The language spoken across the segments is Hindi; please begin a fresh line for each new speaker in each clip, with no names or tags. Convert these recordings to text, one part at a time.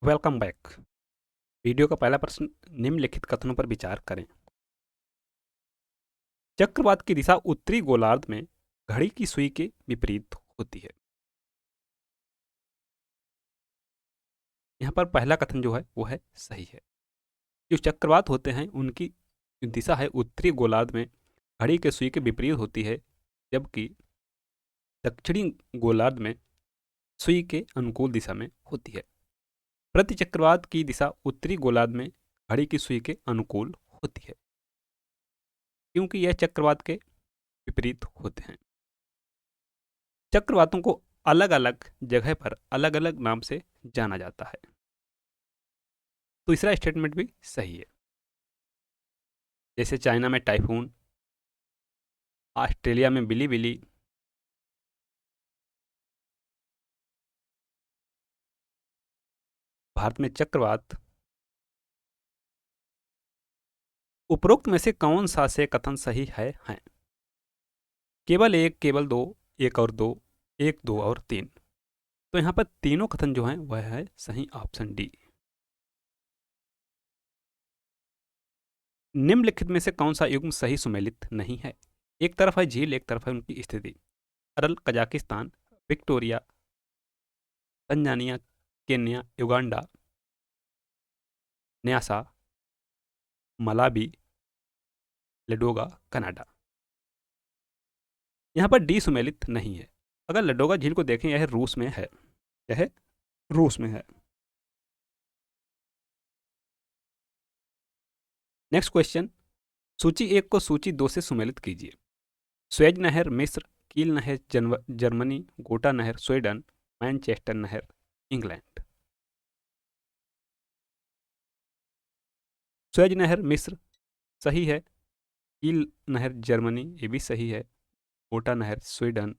Welcome back. वीडियो का पहला प्रश्न, निम्नलिखित कथनों पर विचार करें। चक्रवात की दिशा उत्तरी गोलार्ध में घड़ी की सुई के विपरीत होती है। यहाँ पर पहला कथन जो है वो है सही है। जो चक्रवात होते हैं उनकी दिशा है उत्तरी गोलार्ध में घड़ी के सुई के विपरीत होती है, जबकि दक्षिणी गोलार्ध में सुई के अनुकूल दिशा में होती है। प्रति चक्रवात की दिशा उत्तरी गोलार्ध में घड़ी की सुई के अनुकूल होती है, क्योंकि यह चक्रवात के विपरीत होते हैं। चक्रवातों को अलग अलग जगह पर अलग अलग नाम से जाना जाता है। तीसरा स्टेटमेंट भी सही है। जैसे चाइना में टाइफून, ऑस्ट्रेलिया में बिली बिली, भारत में चक्रवात। उपरोक्त में से कौन सा से कथन सही है? केवल एक, केवल दो, एक और दो, एक, दो और तीन। तो यहां पर तीनों कथन जो हैं वह है सही, ऑप्शन डी। निम्नलिखित में से कौन सा युग्म सही सुमेलित नहीं है? एक तरफ है झील, एक तरफ है उनकी स्थिति। Aral, Kazakhstan, Victoria, Tanzania, Kenya, Uganda, Nyasa, Malawi, Ladoga, Canada. यहाँ पर डी सुमेलित नहीं है। अगर लडोगा झील को देखें, यह रूस में है, यह रूस में है। नेक्स्ट क्वेश्चन, सूची 1 को सूची 2 से सुमेलित कीजिए। स्वेज नहर मिस्र, कील नहर जर्मनी, गोटा नहर स्वीडन, मैनचेस्टर नहर इंग्लैंड। स्वेज नहर मिस्र सही है, कील नहर जर्मनी ये भी सही है, गोटा नहर स्वीडन,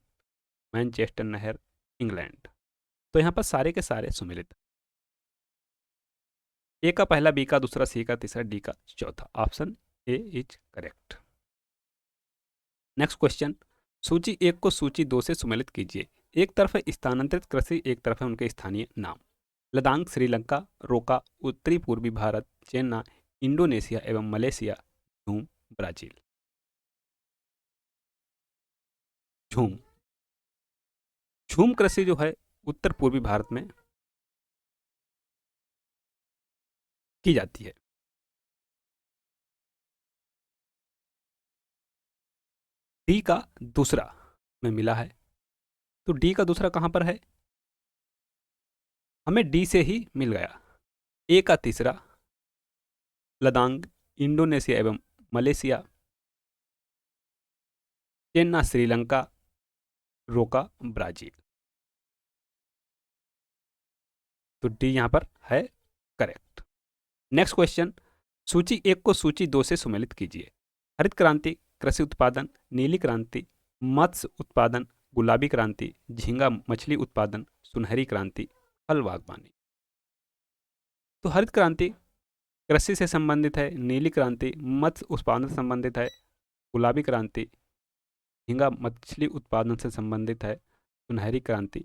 मैनचेस्टर नहर इंग्लैंड। तो यहाँ पर सारे के सारे सुमेलित। ए का पहला, बी का दूसरा, सी का तीसरा, डी का चौथा। Option A is correct. Next question, सूची 1 को सूची 2 से सुमेलित कीजिए। एक तरफ है स्थानांतरित कृषि, एक तरफ है उनके स्थानीय नाम। लद्दाख, श्रीलंका, रोका, उत्तरी पूर्वी भारत, चेन्नई, इंडोनेशिया एवं मलेशिया, झूम, ब्राजील। झूम झूम कृषि जो है उत्तर पूर्वी भारत में की जाती है। डी का दूसरा में मिला है, तो डी का दूसरा कहां पर है? हमें डी से ही मिल गया। ए का तीसरा, लद्दाख, इंडोनेशिया एवं मलेशिया, चेन्नई, श्रीलंका, रोका, ब्राजील। तो डी यहां पर है करेक्ट। नेक्स्ट क्वेश्चन, सूची 1 को सूची 2 से सुमेलित कीजिए। हरित क्रांति, कृषि उत्पादन, नीली क्रांति, मत्स्य उत्पादन, गुलाबी क्रांति, झींगा मछली उत्पादन, सुनहरी क्रांति, फल बागवानी। तो हरित क्रांति कृषि से संबंधित है, नीली क्रांति मत्स्य उत्पादन से संबंधित है, गुलाबी क्रांति झींगा मछली उत्पादन से संबंधित है, सुनहरी क्रांति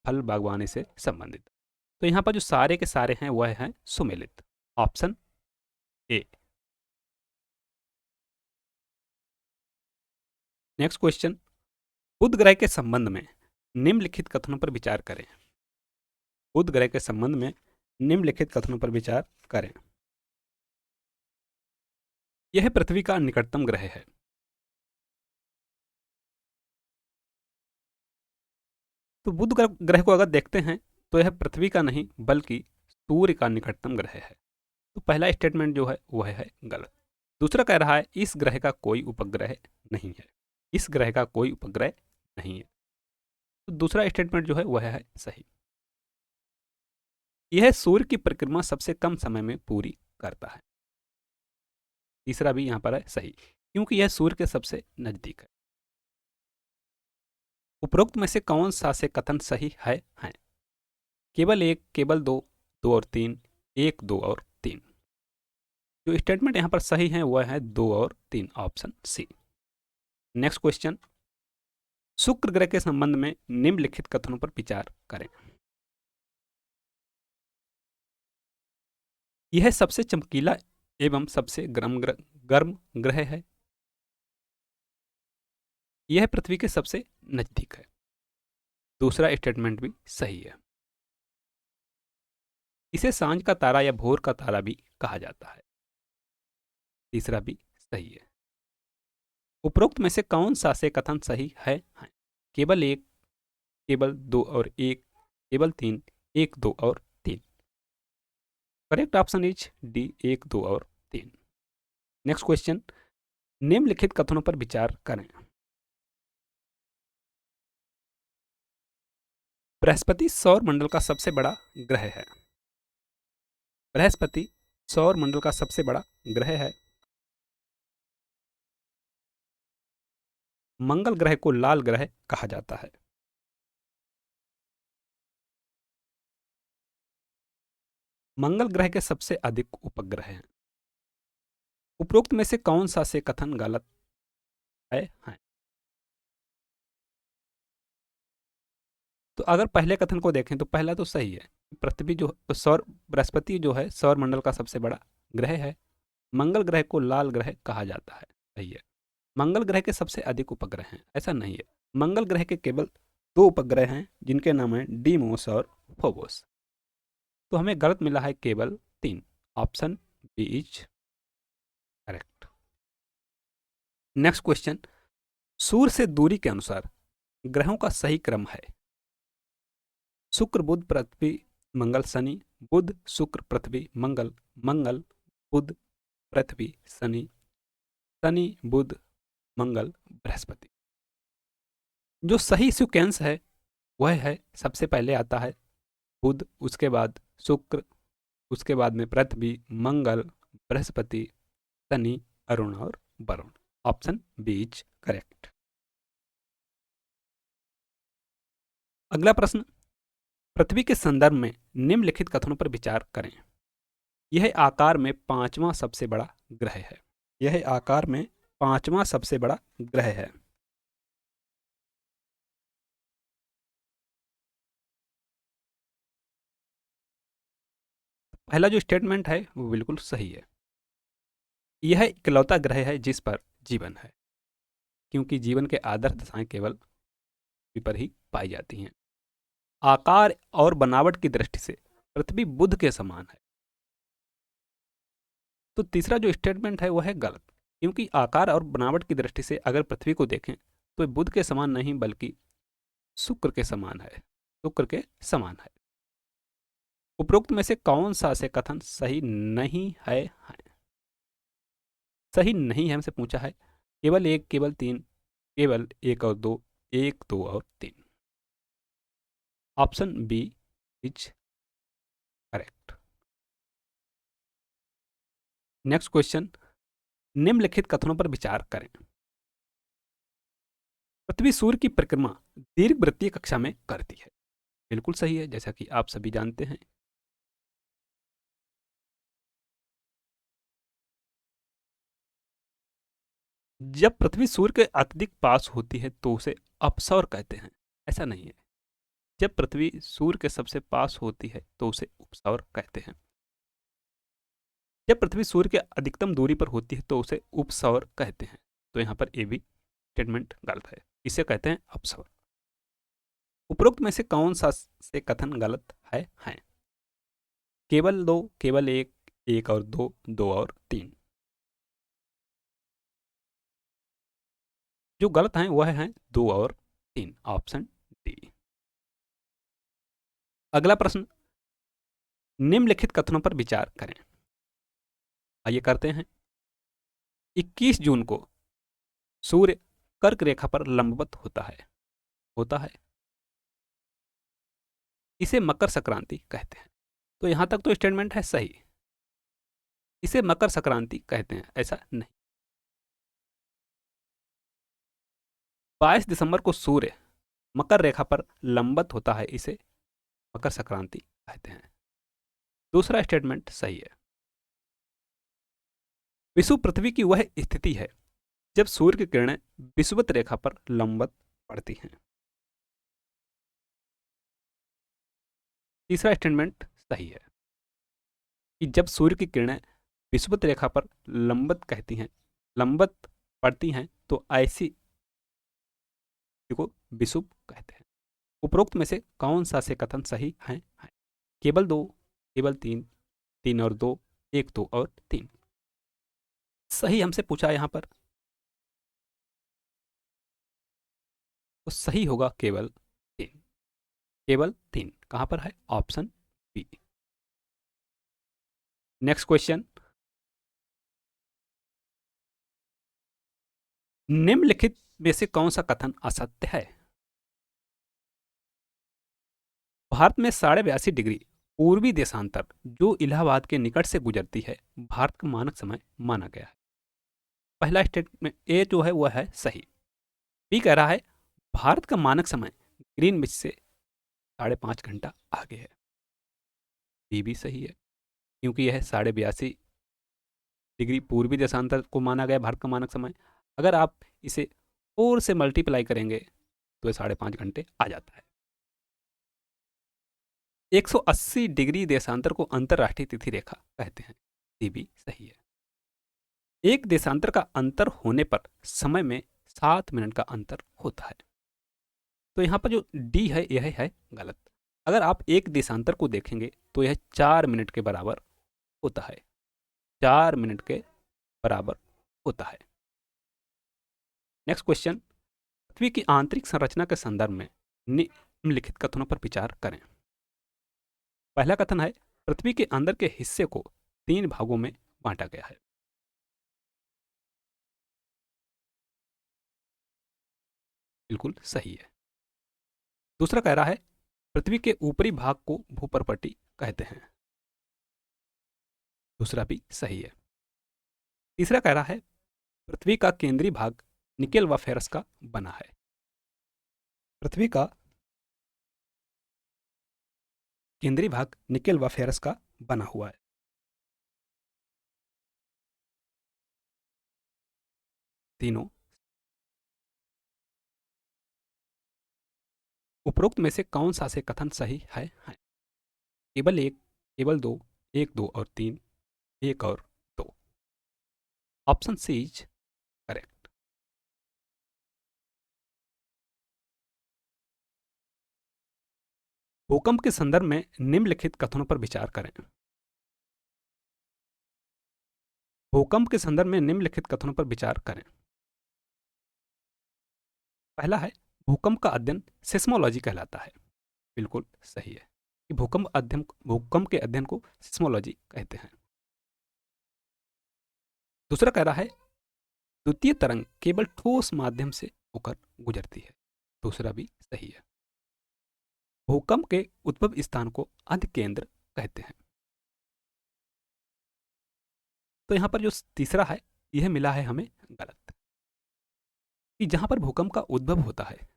फल बागवानी से संबंधित। तो यहाँ पर जो सारे के सारे हैं वह हैं सुमेलित, ऑप्शन ए। नेक्स्ट क्वेश्चन, बुध ग्रह के संबंध में निम्नलिखित कथनों पर विचार करें। बुध ग्रह के संबंध में निम्नलिखित कथनों पर विचार करें। यह पृथ्वी का निकटतम ग्रह है। तो बुध ग्रह को अगर देखते हैं तो यह पृथ्वी का नहीं बल्कि सूर्य का निकटतम ग्रह है। तो पहला स्टेटमेंट जो है वह है गलत। दूसरा कह रहा है इस ग्रह का कोई उपग्रह नहीं है, इस ग्रह का कोई उपग्रह नहीं है। तो दूसरा स्टेटमेंट जो है वह है सही। यह सूर्य की परिक्रमा सबसे कम समय में पूरी करता है। तीसरा भी यहां पर है सही, क्योंकि यह सूर्य के सबसे नजदीक है। उपरोक्त में से कौन सा से कथन सही है? केवल एक, केवल दो, दो और तीन, एक, दो और तीन। जो स्टेटमेंट यहां पर सही है वह है दो और तीन, ऑप्शन सी। नेक्स्ट क्वेश्चन, शुक्र ग्रह के संबंध में निम्नलिखित कथनों पर विचार करें। यह सबसे चमकीला एवं सबसे गर्म ग्रह है। यह पृथ्वी के सबसे नजदीक है। दूसरा स्टेटमेंट भी सही है। इसे सांझ का तारा या भोर का तारा भी कहा जाता है। तीसरा भी सही है। उपरोक्त में से कौन सा से कथन सही है? केवल एक, केवल दो और एक, केवल तीन, एक, दो और तीन। करेक्ट ऑप्शन इज डी, एक, दो और तीन। नेक्स्ट क्वेश्चन, निम्नलिखित कथनों पर विचार करें। बृहस्पति सौर मंडल का सबसे बड़ा ग्रह है। बृहस्पति सौर मंडल का सबसे बड़ा ग्रह है। मंगल ग्रह को लाल ग्रह कहा जाता है। मंगल ग्रह के सबसे अधिक उपग्रह हैं। उपरोक्त में से कौन सा से कथन गलत है? तो अगर पहले कथन को देखें तो पहला तो सही है। पृथ्वी जो सौर बृहस्पति जो है सौर मंडल का सबसे बड़ा ग्रह है। मंगल ग्रह को लाल ग्रह कहा जाता है, सही है। मंगल ग्रह के सबसे अधिक उपग्रह हैं, ऐसा नहीं है। मंगल ग्रह के केवल दो उपग्रह हैं जिनके नाम हैं डीमोस और फोबोस। तो हमें गलत मिला है केवल तीन। Option B is correct. Next question, सूर्य से दूरी के अनुसार ग्रहों का सही क्रम है। शुक्र बुध पृथ्वी मंगल शनि, बुध शुक्र पृथ्वी मंगल, मंगल बुध पृथ्वी शनि, शनि बुध मंगल बृहस्पति। जो सही सीक्वेंस है वह है, सबसे पहले आता है बुध, उसके बाद शुक्र, उसके बाद में पृथ्वी, मंगल, बृहस्पति, शनि, अरुण और Varun. Option B is correct. अगला प्रश्न, पृथ्वी के संदर्भ में निम्नलिखित कथनों पर विचार करें। यह आकार में पांचवां सबसे बड़ा ग्रह है। यह आकार में पांचवां सबसे बड़ा ग्रह है। पहला जो स्टेटमेंट है वो बिल्कुल सही है। यह इकलौता ग्रह है जिस पर जीवन है, क्योंकि जीवन के आदर्श दशाएं केवल पृथ्वी पर ही पाई जाती हैं। आकार और बनावट की दृष्टि से पृथ्वी बुध के समान है। तो तीसरा जो स्टेटमेंट है वो है गलत, क्योंकि आकार और बनावट की दृष्टि से अगर पृथ्वी को देखें तो बुध के समान नहीं बल्कि शुक्र के समान है। शुक्र के समान है। उपरोक्त में से कौन सा से कथन सही नहीं है? सही नहीं है हमसे पूछा है। केवल एक, केवल तीन, केवल एक और दो, एक, दो और तीन। Option B is correct. Next question, निम्नलिखित कथनों पर विचार करें। पृथ्वी सूर्य की परिक्रमा दीर्घवृत्तीय कक्षा में करती है। बिल्कुल सही है, जैसा कि आप सभी जानते हैं। जब पृथ्वी सूर्य के अत्यधिक पास होती है तो उसे अपसौर कहते हैं, ऐसा नहीं है। जब पृथ्वी सूर्य के सबसे पास होती है तो उसे उपसौर कहते हैं। जब पृथ्वी सूर्य के अधिकतम दूरी पर होती है तो उसे उपसौर कहते हैं। तो यहां पर ए भी स्टेटमेंट गलत है, इसे कहते हैं अपसौर। उपरोक्त में से कौन सा से कथन गलत है? केवल दो, केवल एक, एक और दो, दो और तीन। जो गलत है वह है दो और तीन। Option D. अगला प्रश्न, निम्नलिखित कथनों पर विचार करें। आइए करते हैं। 21 जून को सूर्य कर्क रेखा पर लंबवत होता है। इसे मकर संक्रांति कहते हैं। तो यहां तक तो स्टेटमेंट है सही। इसे मकर संक्रांति कहते हैं, ऐसा नहीं। 22 दिसंबर को सूर्य मकर रेखा पर लंबवत होता है, इसे मकर संक्रांति कहते हैं। दूसरा स्टेटमेंट सही है। विषुव पृथ्वी की वह स्थिति है जब सूर्य की किरणें विषुवत रेखा पर लंबवत पड़ती हैं। तीसरा स्टेटमेंट सही है। कि जब सूर्य की किरणें विषुवत रेखा पर लंबवत पड़ती हैं तो ऐसी को विषुव कहते हैं। उपरोक्त में से कौन सा से कथन सही है? केवल दो, केवल तीन, तीन और दो, एक दो और तीन। सही हमसे पूछा है यहां पर, तो सही होगा केवल तीन। केवल तीन कहां पर है? Option B. नेक्स्ट क्वेश्चन, निम्नलिखित में से कौन सा कथन असत्य है? भारत में 82.5 डिग्री पूर्वी देशांतर जो इलाहाबाद के निकट से गुजरती है भारत का मानक समय माना गया है। पहला स्टेटमेंट ए जो है वह है सही। बी कह रहा है भारत का मानक समय ग्रीनविच से 5.5 घंटा आगे है। बी भी सही है क्योंकि यह 82.5 डिग्री पूर्वी देशांतर को माना गया भारत का मानक समय। अगर आप इसे 4 से मल्टीप्लाई करेंगे तो यह 5.5 घंटे आ जाता है। 180 डिग्री देशांतर को अंतरराष्ट्रीय तिथि रेखा कहते हैं। ये भी सही है। एक देशांतर का अंतर होने पर समय में 7 मिनट का अंतर होता है। तो यहां पर जो डी है यह है गलत। अगर आप एक देशांतर को देखेंगे तो यह 4 मिनट के बराबर होता है। 4 मिनट के बराबर होता है। नेक्स्ट क्वेश्चन, पृथ्वी की आंतरिक संरचना के संदर्भ में निम्नलिखित कथनों पर विचार करें। पहला कथन है पृथ्वी के अंदर के हिस्से को 3 भागों में बांटा गया है। बिल्कुल सही है। दूसरा कह रहा है पृथ्वी के ऊपरी भाग को भूपर्पटी कहते हैं। दूसरा भी सही है। तीसरा कह रहा है पृथ्वी का केंद्रीय भाग निकेल व फेरस का बना है। पृथ्वी का केंद्रीय भाग निकेल व फेरस का बना हुआ है। तीनों उपरोक्त में से कौन सा से कथन सही है? केवल एक, केवल दो, एक दो और तीन, एक और दो। Option C is correct. भूकंप के संदर्भ में निम्नलिखित कथनों पर विचार करें। भूकंप के संदर्भ में निम्नलिखित कथनों पर विचार करें। पहला है भूकंप का अध्ययन सिस्मोलॉजी कहलाता है। बिल्कुल सही है कि भूकंप के अध्ययन को सिस्मोलॉजी कहते हैं। दूसरा कह रहा है द्वितीय तरंग केवल ठोस माध्यम से होकर गुजरती है। दूसरा भी सही है। भूकंप के उद्भव स्थान को अधिकेंद्र कहते हैं। तो यहां पर जो तीसरा है यह मिला है हमें गलत, कि जहां पर भूकंप का उद्भव होता है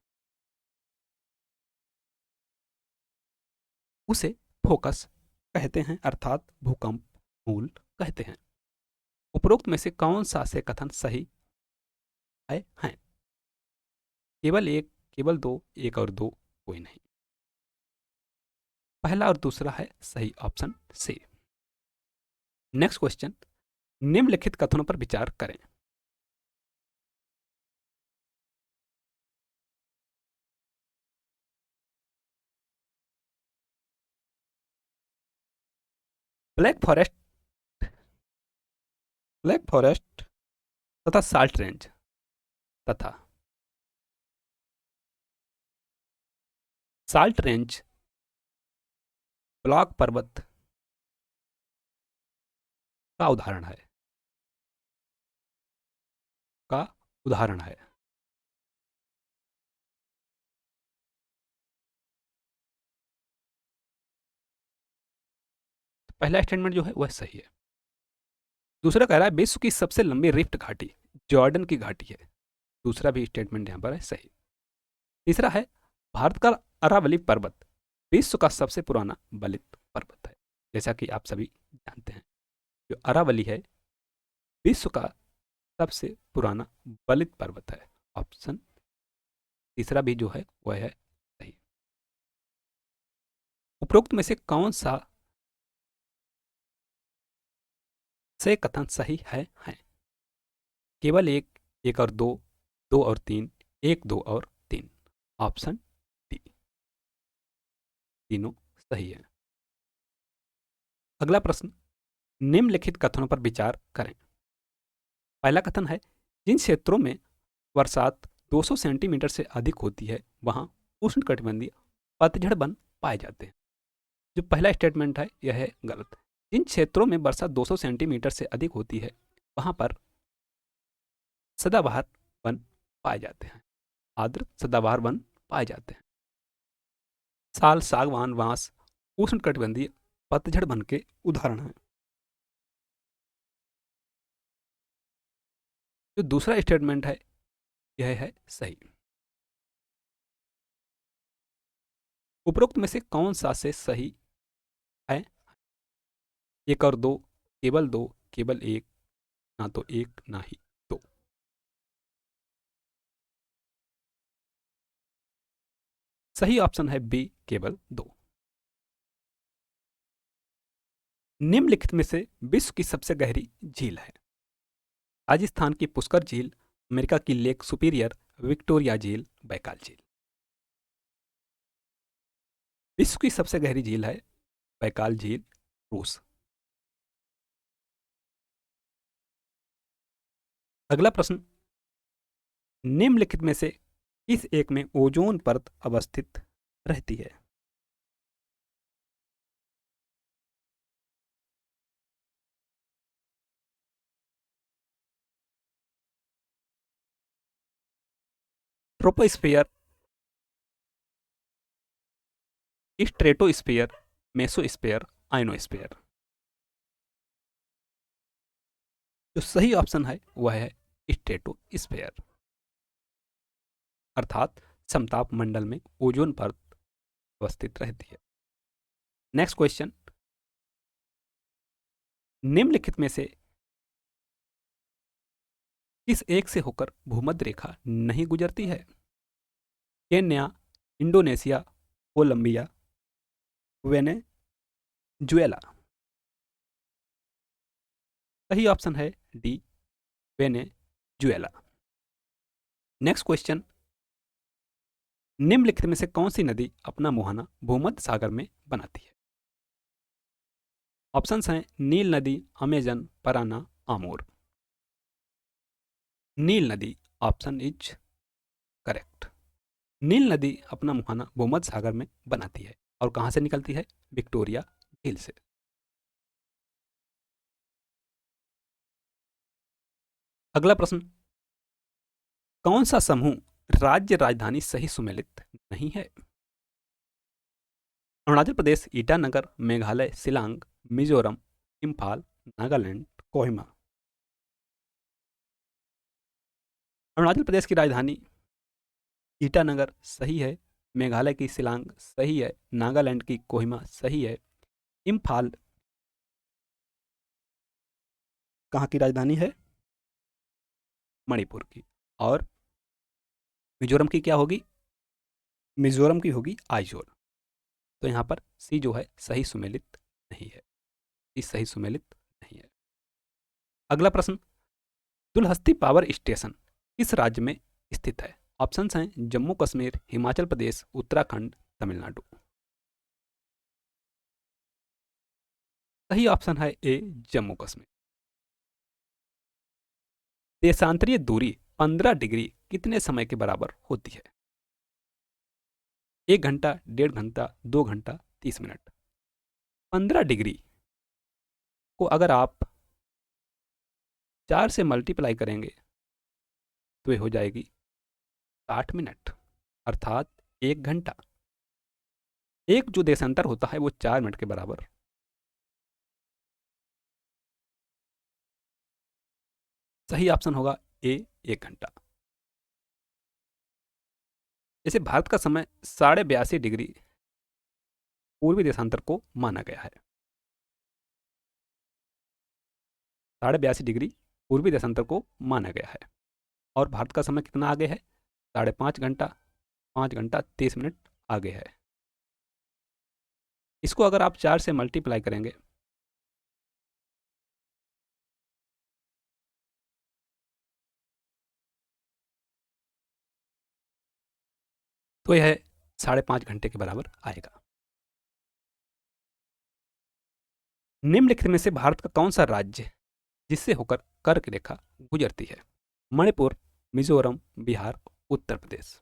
उसे फोकस कहते हैं, अर्थात भूकंप मूल कहते हैं। उपरोक्त में से कौन सा से कथन सही है? केवल एक, केवल दो, एक और दो, कोई नहीं। पहला और दूसरा है सही, ऑप्शन सी। नेक्स्ट क्वेश्चन, निम्नलिखित कथनों पर विचार करें। ब्लैक फॉरेस्ट ब्लैक फॉरेस्ट तथा साल्ट रेंज तथा साल्ट रेंज ब्लॉक पर्वत का उदाहरण है। का उदाहरण है। पहला स्टेटमेंट जो है वह सही है। दूसरा कह रहा है विश्व की सबसे लंबी रिफ्ट घाटी जॉर्डन की घाटी है। दूसरा भी स्टेटमेंट यहां पर है सही। तीसरा है भारत का अरावली पर्वत विश्व का सबसे पुराना बलित पर्वत है। जैसा कि आप सभी जानते हैं जो अरावली है विश्व का सबसे पुराना बलित पर्वत है। ऑप्शन तीसरा भी जो है वह है सही। उपरोक्त में से कौन सा से कथन सही है हैं। केवल एक, एक और दो, दो और तीन, एक, दो और तीन। ऑप्शन डी, तीनों सही है। अगला प्रश्न, निम्नलिखित कथनों पर विचार करें। पहला कथन है, जिन क्षेत्रों में बरसात 200 सेंटीमीटर से अधिक होती है वहां उष्णकटिबंधीय पतझड़ वन पाए जाते हैं। जो पहला स्टेटमेंट है यह है गलत। जिन क्षेत्रों में वर्षा 200 सेंटीमीटर से अधिक होती है वहां पर सदाबहार वन पाए जाते हैं, आर्द्र सदाबहार वन पाए जाते हैं। साल, सागवान, बांस उष्णकटिबंधीय पतझड़ वन के उदाहरण हैं। जो दूसरा स्टेटमेंट है यह है सही। उपरोक्त में से कौन सा से सही है? एक और दो, केवल दो, केवल एक, ना तो एक ना ही दो। सही ऑप्शन है बी, केवल दो। निम्नलिखित में से विश्व की सबसे गहरी झील है। राजस्थान की पुष्कर झील, अमेरिका की लेक सुपीरियर, विक्टोरिया झील, बैकाल झील। विश्व की सबसे गहरी झील है बैकाल झील, रूस। अगला प्रश्न, निम्नलिखित में से किस एक में ओजोन परत अवस्थित रहती है? Troposphere, stratosphere, mesosphere, ionosphere. जो सही ऑप्शन है वह है स्ट्रेटोस्फियर, अर्थात समताप मंडल में ओजोन परत अवस्थित रहती है। नेक्स्ट क्वेश्चन, निम्नलिखित में से किस एक से होकर भूमध्य रेखा नहीं गुजरती है? Kenya, Indonesia, Colombia, Venezuela. सही ऑप्शन है डी, वेनेजुएला। नेक्स्ट क्वेश्चन, निम्नलिखित में से कौन सी नदी अपना मुहाना भूमध्य सागर में बनाती है? ऑप्शंस हैं नील नदी, अमेजन, पराना, आमोर। नील नदी ऑप्शन इज करेक्ट। नील नदी अपना मुहाना भूमध्य सागर में बनाती है और कहां से निकलती है? विक्टोरिया झील से। अगला प्रश्न, कौन सा समूह राज्य राजधानी सही सुमेलित नहीं है? अरुणाचल प्रदेश, ईटानगर, मेघालय, शिलांग, मिजोरम, इम्फाल, नागालैंड, कोहिमा। अरुणाचल प्रदेश की राजधानी ईटानगर सही है, मेघालय की शिलांग सही है, नागालैंड की कोहिमा सही है, इम्फाल कहाँ की राजधानी है? मणिपुर की। और मिजोरम की क्या होगी? मिजोरम की होगी आइजोल। तो यहाँ पर सी जो है सही सुमेलित नहीं है, इस सही सुमेलित नहीं है। अगला प्रश्न, दुलहस्ती पावर स्टेशन किस राज्य में स्थित है? ऑप्शंस हैं जम्मू कश्मीर, हिमाचल प्रदेश, उत्तराखंड, तमिलनाडु। सही ऑप्शन है ए, जम्मू कश्मीर। देशांतरीय दूरी 15 डिग्री कितने समय के बराबर होती है? 1 घंटा, 1.5 घंटा, 2 घंटा, 30 मिनट। 15 डिग्री को अगर आप 4 से मल्टीप्लाई करेंगे तो ये हो जाएगी 60 मिनट, अर्थात 1 घंटा। एक जो देशांतर होता है वो 4 मिनट के बराबर। सही ऑप्शन होगा ए, 1 घंटा। जैसे भारत का समय 82.5 डिग्री पूर्वी देशांतर को माना गया है। 82.5 डिग्री पूर्वी देशांतर को माना गया है और भारत का समय कितना आगे है? 5.5 घंटा, 5 घंटा 30 मिनट आगे है। इसको अगर आप 4 से मल्टीप्लाई करेंगे तो यह 5.5 घंटे के बराबर आएगा। निम्नलिखित में से भारत का कौन सा राज्य जिससे होकर कर्क रेखा गुजरती है? मणिपुर, मिजोरम, बिहार, उत्तर प्रदेश।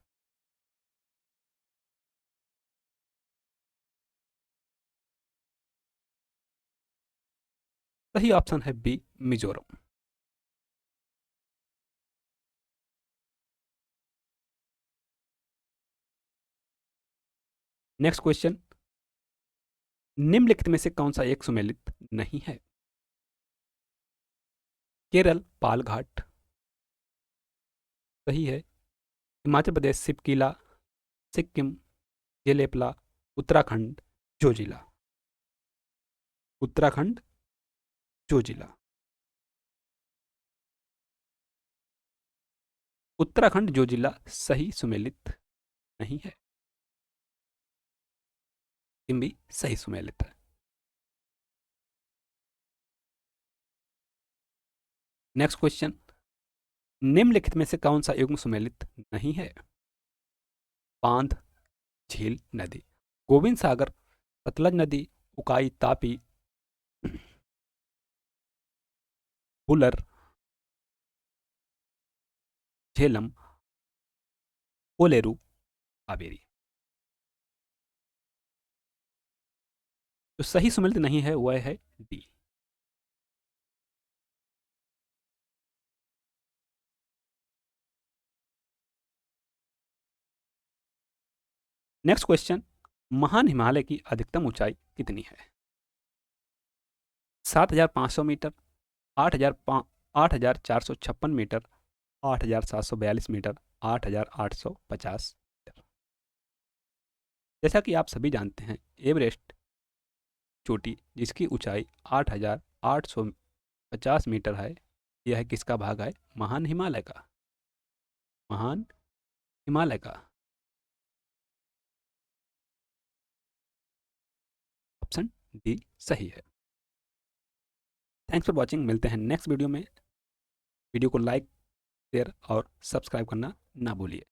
सही ऑप्शन है बी, मिजोरम। नेक्स्ट क्वेश्चन, निम्नलिखित में से कौन सा एक सुमेलित नहीं है? केरल पालघाट सही है। हिमाचल प्रदेश सिपकिला, सिक्किम जेलेपला, उत्तराखंड जोजिला। उत्तराखंड जोजिला। उत्तराखंड जोजिला सही सुमेलित नहीं है। सिक्किम भी सही सुमेलित है। नेक्स्ट क्वेश्चन, निम्नलिखित में से कौन सा युग्म सुमेलित नहीं है? बांध, झील, नदी। गोविंद सागर, सतलज नदी, उकाई तापी, बुलर, झेलम, कोलेरू, कावेरी। जो सही सुमेलित नहीं है वह है डी। नेक्स्ट क्वेश्चन, महान हिमालय की अधिकतम ऊंचाई कितनी है? 7,500 मीटर, 8,456 मीटर, 8,742 मीटर, 8,850 मीटर। जैसा कि आप सभी जानते हैं, एवरेस्ट चोटी जिसकी ऊंचाई 8,850 मीटर है, यह किसका भाग है? महान हिमालय का। महान हिमालय का। ऑप्शन डी सही है। Thanks for watching. मिलते हैं नेक्स्ट वीडियो में। वीडियो को लाइक, शेयर और सब्सक्राइब करना ना भूलिए।